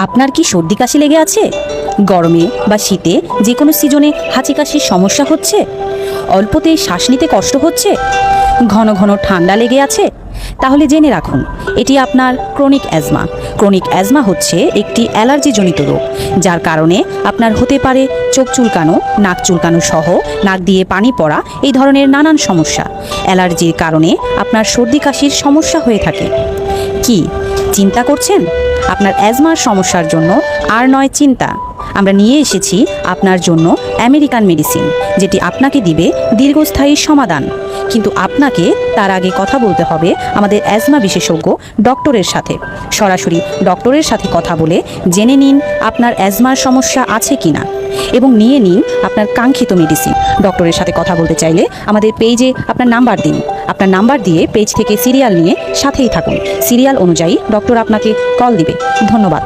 আপনার কি সর্দি কাশি লেগে আছে? গরমে বা শীতে যে কোনো সিজনে হাঁচি কাশির সমস্যা হচ্ছে? অল্পতে শ্বাস নিতে কষ্ট হচ্ছে? ঘন ঘন ঠান্ডা লেগে আছে? তাহলে জেনে রাখুন, এটি আপনার ক্রনিক অ্যাজমা। ক্রনিক অ্যাজমা হচ্ছে একটি অ্যালার্জিজনিত রোগ, যার কারণে আপনার হতে পারে চোখ চুলকানো, নাক চুলকানো সহ নাক দিয়ে পানি পড়া, এই ধরনের নানান সমস্যা। অ্যালার্জির কারণে আপনার সর্দি কাশির সমস্যা হয়ে থাকে। কি চিন্তা করছেন? আপনার অ্যাজমার সমস্যার জন্য আর নয় চিন্তা, আমরা নিয়ে এসেছি আপনার জন্য আমেরিকান মেডিসিন, যেটি আপনাকে দিবে দীর্ঘস্থায়ী সমাধান। কিন্তু আপনাকে তার আগে কথা বলতে হবে আমাদের অ্যাজমা বিশেষজ্ঞ ডক্টরের সাথে। সরাসরি ডক্টরের সাথে কথা বলে জেনে নিন আপনার অ্যাজমার সমস্যা আছে কি না, এবং নিয়ে নিন আপনার কাঙ্ক্ষিত মেডিসিন। ডক্টরের সাথে কথা বলতে চাইলে আমাদের পেজে আপনার নাম্বার দিন। আপনার নাম্বার দিয়ে পেজ থেকে সিরিয়াল নিয়ে সাথেই থাকুন। সিরিয়াল অনুযায়ী ডক্টর আপনাকে কল দিবে। ধন্যবাদ।